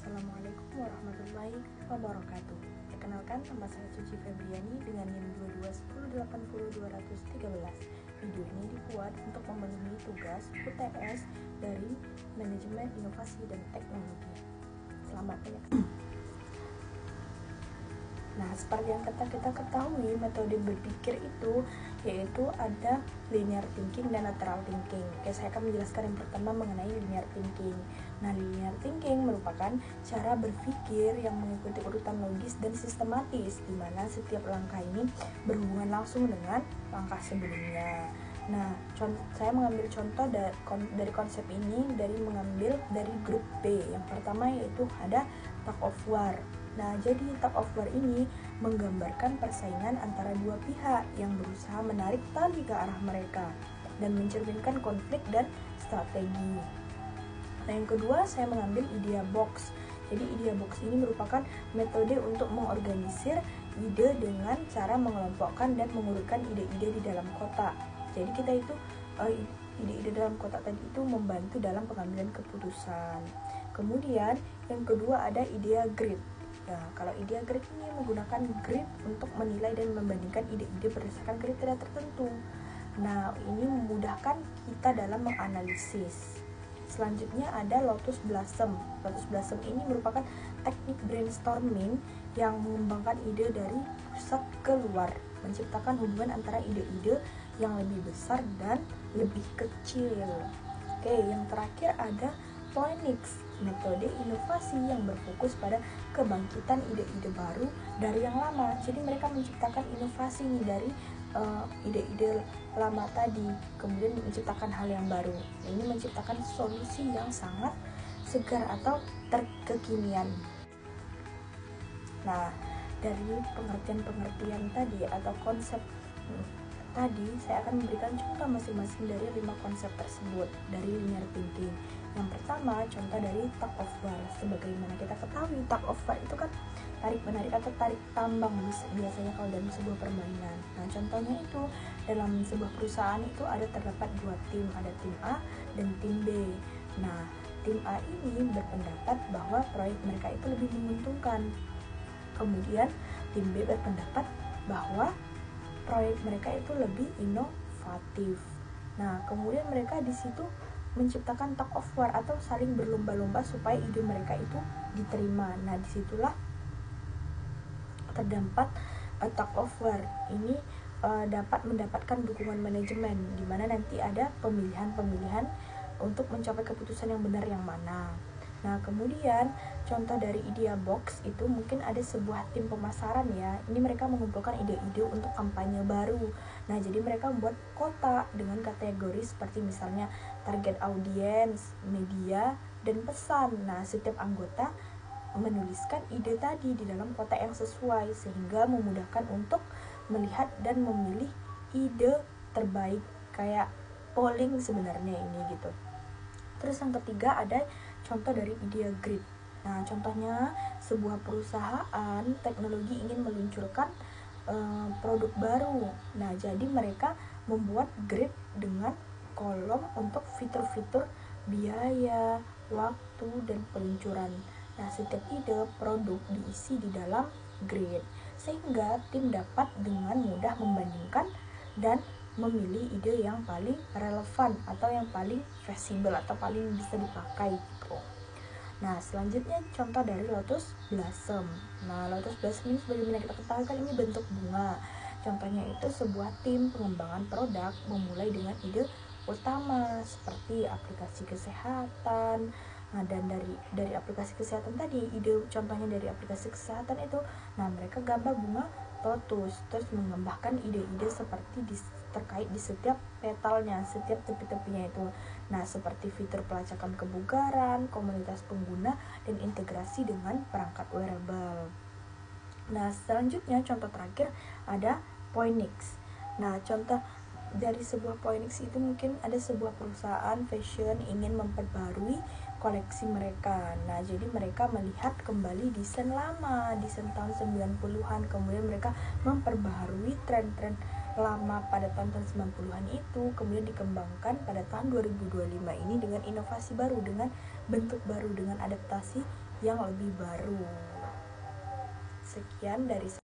Assalamualaikum warahmatullahi wabarakatuh. Perkenalkan, nama saya Suci Febriani dengan NIM 221080213. Video ini dibuat untuk memenuhi tugas UTS dari Manajemen Inovasi dan Teknologi. Selamat menyaksikan. Nah, seperti yang kita ketahui, metode berpikir itu yaitu ada linear thinking dan lateral thinking. Oke, saya akan menjelaskan yang pertama mengenai linear thinking. Nah, linear thinking merupakan cara berpikir yang mengikuti urutan logis dan sistematis, di mana setiap langkah ini berhubungan langsung dengan langkah sebelumnya. Nah, saya mengambil contoh dari konsep ini mengambil dari grup B. Yang pertama yaitu ada tug of war. Nah, jadi tug of war ini menggambarkan persaingan antara dua pihak yang berusaha menarik tali ke arah mereka dan mencerminkan konflik dan strategi. Nah, yang kedua saya mengambil idea box. Jadi idea box ini merupakan metode untuk mengorganisir ide dengan cara mengelompokkan dan mengurutkan ide-ide di dalam kotak. Jadi kita itu ide-ide dalam kotak tadi itu membantu dalam pengambilan keputusan. Kemudian yang kedua ada idea grid. Nah, kalau idea grid ini menggunakan grid untuk menilai dan membandingkan ide-ide berdasarkan kriteria tertentu. Nah, ini memudahkan kita dalam menganalisis. Selanjutnya ada Lotus Blossom. Lotus Blossom ini merupakan teknik brainstorming yang mengembangkan ide dari pusat ke luar, menciptakan hubungan antara ide-ide yang lebih besar dan lebih kecil. Oke, yang terakhir ada Phoenix, metode inovasi yang berfokus pada kebangkitan ide-ide baru dari yang lama. Jadi mereka menciptakan inovasi dari ide-ide lama tadi, kemudian menciptakan hal yang baru. Ini menciptakan solusi yang sangat segar atau kekinian. Nah, dari pengertian-pengertian tadi atau konsep tadi, saya akan memberikan contoh masing-masing dari 5 konsep tersebut dari linear thinking. Yang pertama, contoh dari tug of war. Sebagaimana kita ketahui, tug of war itu kan tarik-menarik atau tarik tambang biasanya kalau dalam sebuah permainan. Nah, contohnya itu dalam sebuah perusahaan itu terdapat 2 tim, ada tim A dan tim B. Nah, tim A ini berpendapat bahwa proyek mereka itu lebih menguntungkan. Kemudian tim B berpendapat bahwa proyek mereka itu lebih inovatif. Nah, kemudian mereka di situ menciptakan tug of war atau saling berlomba-lomba supaya ide mereka itu diterima. Nah, disitulah terdapat tug of war ini dapat mendapatkan dukungan manajemen, di mana nanti ada pemilihan-pemilihan untuk mencapai keputusan yang benar yang mana. Nah, kemudian contoh dari idea box itu mungkin ada sebuah tim pemasaran ya. Ini mereka mengumpulkan ide-ide untuk kampanye baru. Nah, jadi mereka membuat kotak dengan kategori seperti misalnya target audiens, media, dan pesan. Nah, setiap anggota menuliskan ide tadi di dalam kotak yang sesuai sehingga memudahkan untuk melihat dan memilih ide terbaik, kayak polling sebenarnya ini gitu. Terus yang ketiga ada contoh dari idea grid. Nah, contohnya sebuah perusahaan teknologi ingin meluncurkan produk baru. Nah, jadi mereka membuat grid dengan kolom untuk fitur-fitur biaya, waktu, dan peluncuran. Nah, setiap ide produk diisi di dalam grid sehingga tim dapat dengan mudah membandingkan dan memilih ide yang paling relevan atau yang paling feasible atau paling bisa dipakai gitu. Nah, selanjutnya contoh dari Lotus Blossom. Nah, Lotus Blossom ini sebagaimana kita ketahui kan ini bentuk bunga. Contohnya itu sebuah tim pengembangan produk memulai dengan ide utama seperti aplikasi kesehatan. Nah, dan dari aplikasi kesehatan tadi, contohnya dari aplikasi kesehatan itu, nah mereka gambar bunga lotus, terus mengembangkan ide-ide seperti terkait di setiap petalnya, setiap tepi-tepinya itu. Nah, seperti fitur pelacakan kebugaran, komunitas pengguna, dan integrasi dengan perangkat wearable. Nah, selanjutnya contoh terakhir ada Phoenix. Nah, contoh dari sebuah Phoenix itu mungkin ada sebuah perusahaan fashion ingin memperbarui koleksi mereka. Nah, jadi mereka melihat kembali desain lama, desain tahun 90-an, kemudian mereka memperbaharui tren-tren lama pada tahun 90-an itu, kemudian dikembangkan pada tahun 2025 ini dengan inovasi baru, dengan bentuk baru, dengan adaptasi yang lebih baru. Sekian dari